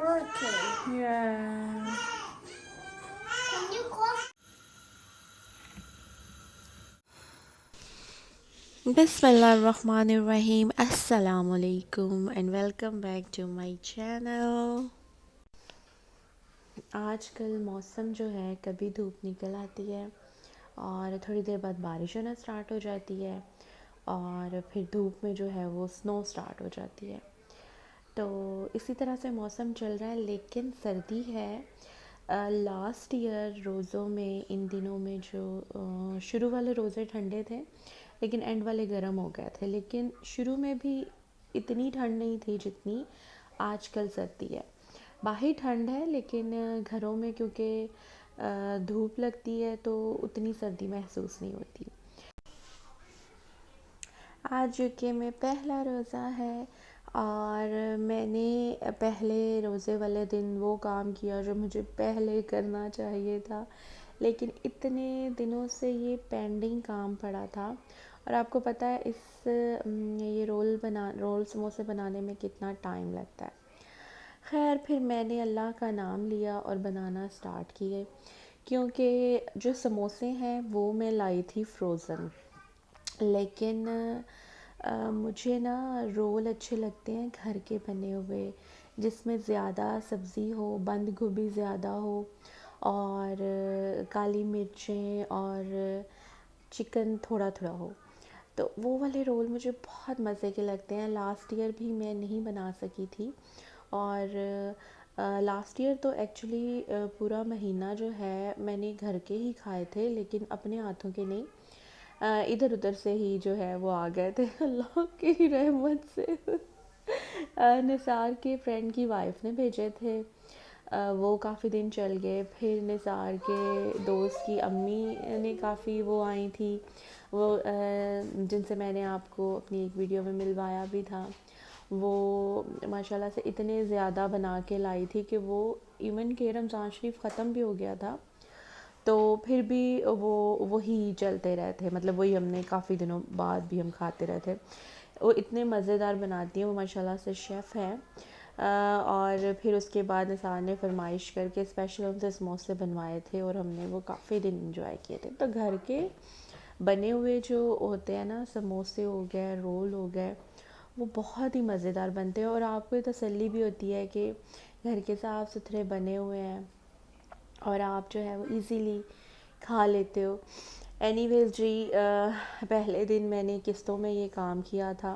working. Yeah. Can you close? Bismillahirrahmanirrahim. Assalamu alaikum and welcome back to my channel. आजकल मौसम जो है कभी धूप निकल आती है और थोड़ी देर बाद बारिश होना स्टार्ट हो जाती है और फिर धूप में जो है वो स्नो स्टार्ट हो जाती है। तो इसी तरह से मौसम चल रहा है, लेकिन सर्दी है। लास्ट ईयर रोज़ों में इन दिनों में जो शुरू वाले रोज़े ठंडे थे लेकिन एंड वाले गर्म हो गए थे, लेकिन शुरू में भी इतनी ठंड नहीं थी जितनी आजकल सर्दी है। बाहर ठंड है लेकिन घरों में क्योंकि धूप लगती है तो उतनी सर्दी महसूस नहीं होती। आज यूके में पहला रोज़ा है और मैंने पहले रोज़े वाले दिन वो काम किया जो मुझे पहले करना चाहिए था, लेकिन इतने दिनों से ये पेंडिंग काम पड़ा था। और आपको पता है ये रोल समोसे बनाने में कितना टाइम लगता है। खैर फिर मैंने अल्लाह का नाम लिया और बनाना स्टार्ट किए, क्योंकि जो समोसे हैं वो मैं लाई थी फ्रोज़न, लेकिन मुझे ना रोल अच्छे लगते हैं घर के बने हुए, जिसमें ज़्यादा सब्ज़ी हो, बंद गोभी ज़्यादा हो और काली मिर्चें और चिकन थोड़ा थोड़ा हो। तो वो वाले रोल मुझे बहुत मज़े के लगते हैं। लास्ट ईयर भी मैं नहीं बना सकी थी और लास्ट ईयर तो एक्चुअली पूरा महीना जो है मैंने घर के ही खाए थे, लेकिन अपने हाथों के नहीं। इधर उधर से ही जो है वो आ गए थे अल्लाह की रहमत से। निसार के फ्रेंड की वाइफ ने भेजे थे। वो काफ़ी दिन चल गए। फिर निसार के दोस्त की अम्मी ने काफ़ी वो आई थी, वो जिनसे मैंने आपको अपनी एक वीडियो में मिलवाया भी था। वो माशाल्लाह से इतने ज़्यादा बना के लाई थी कि वो इवन के रमज़ान शरीफ ख़त्म भी हो गया था तो फिर भी वो वही चलते रहे थे, मतलब वही हमने काफ़ी दिनों बाद भी हम खाते रहे थे। वो इतने मज़ेदार बनाती हैं, वो माशाल्लाह से शेफ़ है। और फिर उसके बाद निसार ने फरमाइश करके स्पेशल उनसे समोसे बनवाए थे और हमने वो काफ़ी दिन इंजॉय किए थे। तो घर के बने हुए जो होते हैं ना, समोसे हो गए, रोल हो गए, वो बहुत ही मज़ेदार बनते हैं और आपको ये तसल्ली भी होती है कि घर के साफ़ सुथरे बने हुए हैं और आप जो है वो इजीली खा लेते हो। एनीवेज जी, पहले दिन मैंने किस्तों में ये काम किया था।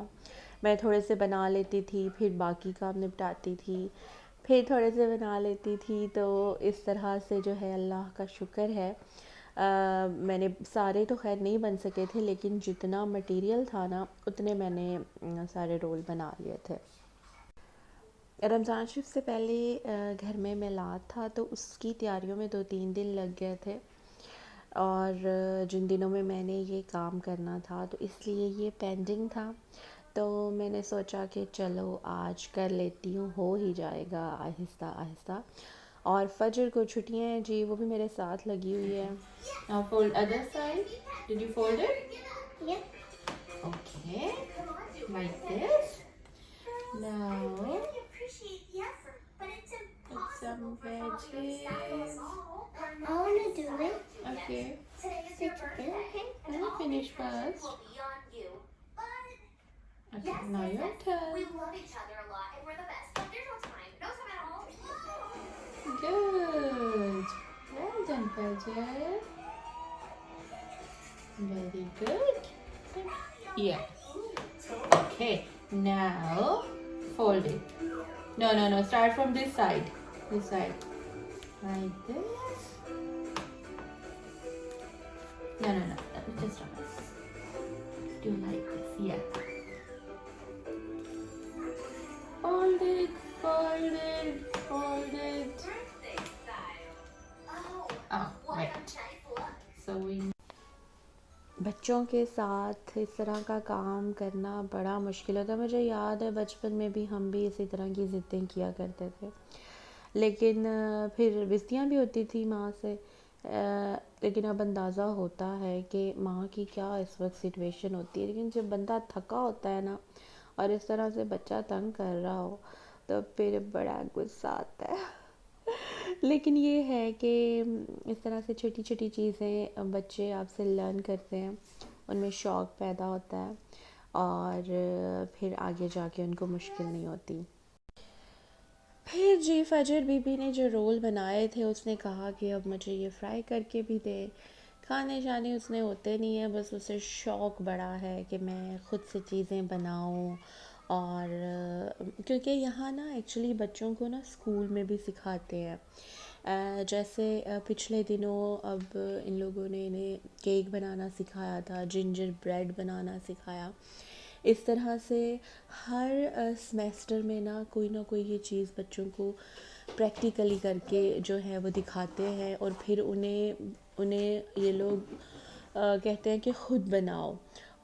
मैं थोड़े से बना लेती थी, फिर बाकी काम निपटाती थी, फिर थोड़े से बना लेती थी। तो इस तरह से जो है अल्लाह का शुक्र है, मैंने सारे तो खैर नहीं बन सके थे, लेकिन जितना मटेरियल था ना उतने मैंने सारे रोल बना लिए थे। रमज़ान शरीफ से पहले घर में मिलाद था तो उसकी तैयारियों में 2-3 दिन लग गए थे और जिन दिनों में मैंने ये काम करना था तो इसलिए ये पेंडिंग था। तो मैंने सोचा कि चलो आज कर लेती हूँ, हो ही जाएगा आहिस्ता आहिस्ता। और फजर को छुट्टियाँ हैं जी, वो भी मेरे साथ लगी हुई है। Now fold other side. Did you fold it? Yeah. Okay, like this. Now put some veggies. I want to do it. Okay, It's okay. let me finish first. Okay, now your turn. Good. Well done, Fajar. Very good. Yeah. Okay, now fold it. No, no, no. Start from this side. This side. Like this. No, no, no. Just do like this. Yeah. Fold it, fold it, fold it. Oh, right. So we. बच्चों के साथ इस तरह का काम करना बड़ा मुश्किल होता है। मुझे याद है बचपन में भी हम भी इसी तरह की ज़िद्दें किया करते थे, लेकिन फिर बेइज्जतियाँ भी होती थी माँ से। लेकिन अब अंदाज़ा होता है कि माँ की क्या इस वक्त सिचुएशन होती है। लेकिन जब बंदा थका होता है ना और इस तरह से बच्चा तंग कर रहा हो तो फिर बड़ा गुस्सा आता है। लेकिन ये है कि इस तरह से छोटी छोटी चीज़ें बच्चे आपसे लर्न करते हैं, उनमें शौक़ पैदा होता है और फिर आगे जाके उनको मुश्किल नहीं होती। फिर जी फजर बीबी ने जो रोल बनाए थे उसने कहा कि अब मुझे ये फ्राई करके भी दे। खाने शाने उसने होते नहीं है, बस उसे शौक़ बड़ा है कि मैं ख़ुद से चीज़ें बनाऊं। और क्योंकि यहाँ ना एक्चुअली बच्चों को ना स्कूल में भी सिखाते हैं। जैसे पिछले दिनों अब इन लोगों ने इन्हें केक बनाना सिखाया था, जिंजर ब्रेड बनाना सिखाया। इस तरह से हर सेमेस्टर में ना कोई ये चीज़ बच्चों को प्रैक्टिकली करके जो है वो दिखाते हैं और फिर उन्हें उन्हें ये लोग कहते हैं कि ख़ुद बनाओ।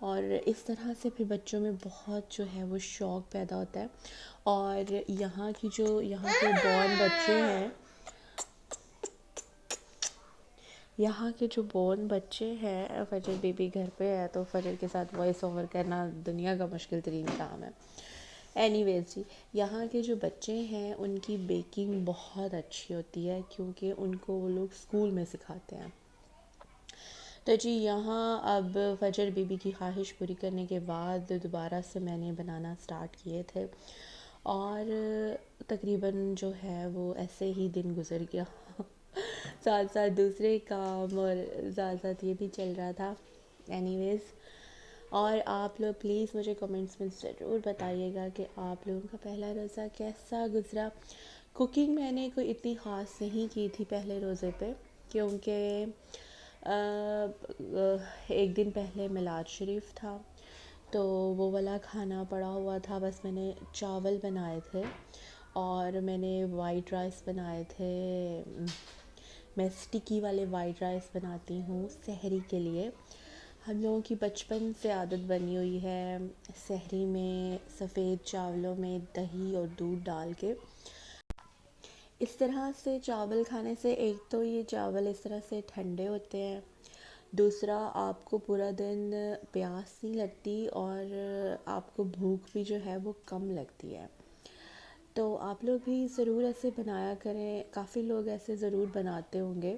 और इस तरह से फिर बच्चों में बहुत जो है वो शौक़ पैदा होता है। और यहाँ के बॉर्न बच्चे हैं, यहाँ के जो बोर्न बच्चे हैं, फजर बेबी घर पे है तो फजर के साथ वॉइस ओवर करना दुनिया का मुश्किल तरीन काम है। एनीवेज जी, यहाँ के जो बच्चे हैं उनकी बेकिंग बहुत अच्छी होती है क्योंकि उनको वो लोग स्कूल में सिखाते हैं। तो जी यहाँ अब फजर बीबी की ख्वाहिश पूरी करने के बाद दोबारा से मैंने बनाना स्टार्ट किए थे और तकरीबन जो है वो ऐसे ही दिन गुजर गया। साथ साथ दूसरे काम और साथ साथ ये भी चल रहा था। एनीवेज, और आप लोग प्लीज़ मुझे कमेंट्स में ज़रूर बताइएगा कि आप लोगों का पहला रोज़ा कैसा गुज़रा। कुकिंग मैंने कोई इतनी ख़ास नहीं की थी पहले रोज़े पे क्योंकि एक दिन पहले मिलाद शरीफ था तो वो वाला खाना पड़ा हुआ था। बस मैंने चावल बनाए थे और मैंने वाइट राइस बनाए थे। मैं स्टिकी वाले वाइट राइस बनाती हूँ सहरी के लिए। हम लोगों की बचपन से आदत बनी हुई है सहरी में सफ़ेद चावलों में दही और दूध डाल के। इस तरह से चावल खाने से एक तो ये चावल इस तरह से ठंडे होते हैं, दूसरा आपको पूरा दिन प्यास नहीं लगती और आपको भूख भी जो है वो कम लगती है। तो आप लोग भी ज़रूर ऐसे बनाया करें, काफ़ी लोग ऐसे ज़रूर बनाते होंगे।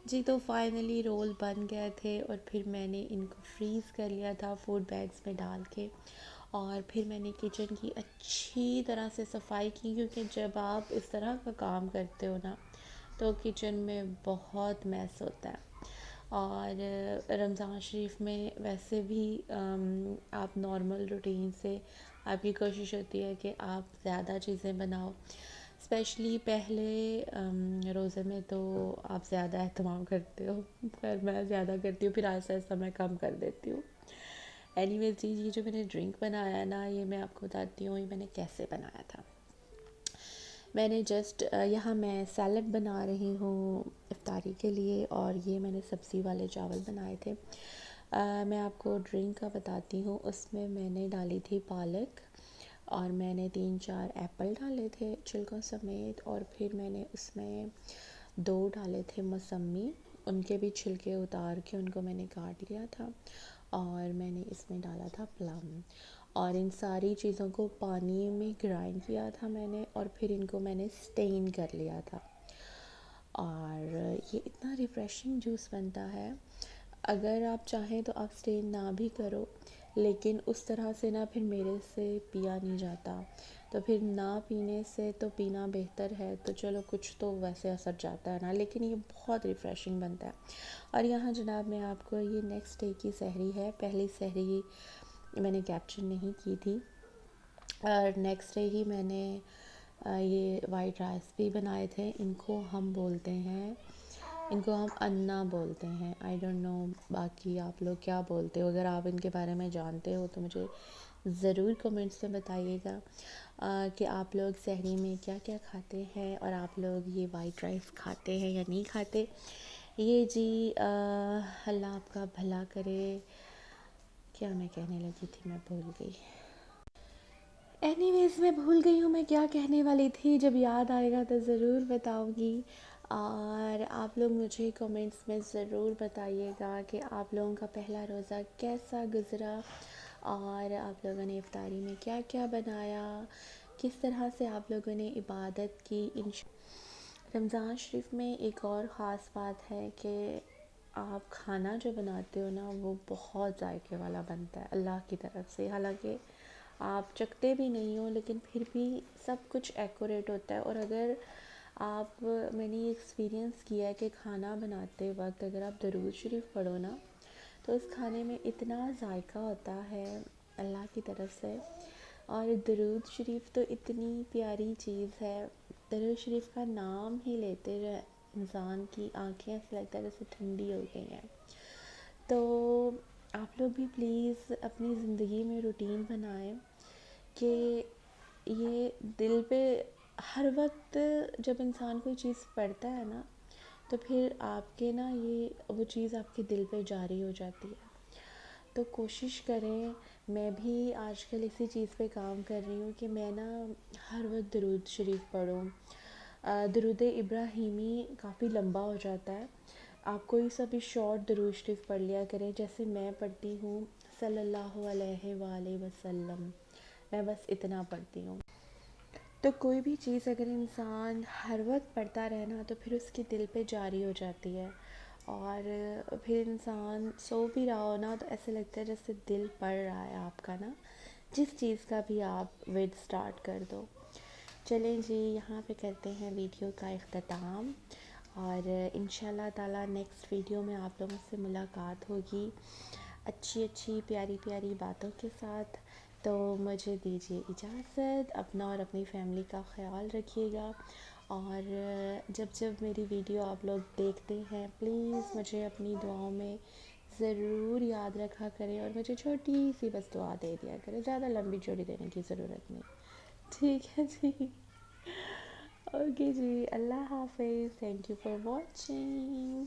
जी तो फाइनली रोल बन गए थे और फिर मैंने इनको फ्रीज़ कर लिया था फूड बैग्स में डाल के। और फिर मैंने किचन की अच्छी तरह से सफाई की क्योंकि जब आप इस तरह का काम करते हो ना तो किचन में बहुत मैस होता है। और रमज़ान शरीफ में वैसे भी आप नॉर्मल रूटीन से आपकी कोशिश होती है कि आप ज़्यादा चीज़ें बनाओ। स्पेशली पहले रोज़े में तो आप ज़्यादा एहतमाम करते हो, पर मैं ज़्यादा करती हूँ, फिर आहिस्ता आहिस्ता मैं कम कर देती हूँ। एनीवेज जी, ये जो मैंने ड्रिंक बनाया ना ये मैं आपको बताती हूँ ये मैंने कैसे बनाया था। मैंने जस्ट यहाँ मैं सैलड बना रही हूँ इफ्तारी के लिए और ये मैंने सब्ज़ी वाले चावल बनाए थे। मैं आपको ड्रिंक का बताती हूँ। उसमें मैंने डाली थी पालक और मैंने 3-4 एप्पल डाले थे छिलकों समेत और फिर मैंने उसमें 2 डाले थे मौसमी, उनके भी छिलके उतार के उनको मैंने काट लिया था और मैंने इसमें डाला था प्लम और इन सारी चीज़ों को पानी में ग्राइंड किया था मैंने और फिर इनको मैंने स्टेन कर लिया था। और ये इतना रिफ़्रेशिंग जूस बनता है, अगर आप चाहें तो आप स्टेन ना भी करो, लेकिन उस तरह से ना फिर मेरे से पिया नहीं जाता, तो फिर ना पीने से तो पीना बेहतर है। तो चलो कुछ तो वैसे असर जाता है ना, लेकिन ये बहुत रिफ़्रेशिंग बनता है। और यहाँ जनाब मैं आपको ये नेक्स्ट डे की सहरी है, पहली सहरी मैंने कैप्चर नहीं की थी और नेक्स्ट डे ही मैंने ये वाइट राइस भी बनाए थे। इनको हम बोलते हैं, इनको हम अन्ना बोलते हैं। आई डोंट नो बाकी आप लोग क्या बोलते हो, अगर आप इनके बारे में जानते हो तो मुझे ज़रूर कमेंट्स में बताइएगा कि आप लोग सहरी में क्या क्या खाते हैं और आप लोग ये वाइट राइस खाते हैं या नहीं खाते। ये जी अल्लाह आपका भला करे। क्या मैं कहने लगी थी मैं भूल गई। एनीवेज़ मैं भूल गई हूँ मैं क्या कहने वाली थी, जब याद आएगा तो ज़रूर बताऊँगी। और आप लोग मुझे कमेंट्स में ज़रूर बताइएगा कि आप लोगों का पहला रोज़ा कैसा गुज़रा और आप लोगों ने इफ्तारी में क्या क्या बनाया, किस तरह से आप लोगों ने इबादत की। रमज़ान शरीफ में एक और ख़ास बात है कि आप खाना जो बनाते हो ना वो बहुत जायके वाला बनता है अल्लाह की तरफ से। हालांकि आप चखते भी नहीं हो लेकिन फिर भी सब कुछ एक्यूरेट होता है। और अगर आप मैंने ये एक्सपीरियंस किया है कि खाना बनाते वक्त अगर आप दरूद शरीफ पढ़ो ना तो उस खाने में इतना जायका होता है अल्लाह की तरफ से। और दरूद शरीफ तो इतनी प्यारी चीज़ है, दरूद शरीफ का नाम ही लेते रहे इंसान की आंखें ऐसा लगता है जैसे ठंडी हो गई हैं। तो आप लोग भी प्लीज़ अपनी ज़िंदगी में रूटीन बनाएं कि ये दिल पे हर वक्त जब इंसान कोई चीज़ पढ़ता है ना तो फिर आपके ना ये वो चीज़ आपके दिल पे जारी हो जाती है। तो कोशिश करें, मैं भी आजकल इसी चीज़ पे काम कर रही हूँ कि मैं ना हर वक्त दरूद शरीफ पढूँ। दरूद इब्राहिमी काफ़ी लंबा हो जाता है, आप कोई सा भी शॉर्ट दरूद शरीफ पढ़ लिया करें। जैसे मैं पढ़ती हूँ सल्लल्लाहु अलैहि वसल्लम, मैं बस इतना पढ़ती हूँ। तो कोई भी चीज़ अगर इंसान हर वक्त पढ़ता रहे ना तो फिर उसके दिल पे जारी हो जाती है। और फिर इंसान सो भी रहा हो ना तो ऐसे लगता है जैसे दिल पढ़ रहा है आपका ना, जिस चीज़ का भी आप विद स्टार्ट कर दो। चलें जी, यहाँ पे करते हैं वीडियो का इख्तिताम और इंशाल्लाह ताला नेक्स्ट वीडियो में आप लोगों से मुलाकात होगी अच्छी अच्छी प्यारी प्यारी बातों के साथ। तो मुझे दीजिए इजाज़त, अपना और अपनी फैमिली का ख्याल रखिएगा। और जब जब मेरी वीडियो आप लोग देखते हैं प्लीज़ मुझे अपनी दुआओं में ज़रूर याद रखा करें और मुझे छोटी सी बस दुआ दे दिया करें, ज़्यादा लंबी चौड़ी देने की ज़रूरत नहीं। ठीक है जी, ओके जी, अल्लाह हाफिज़, थैंक यू फॉर वॉचिंग।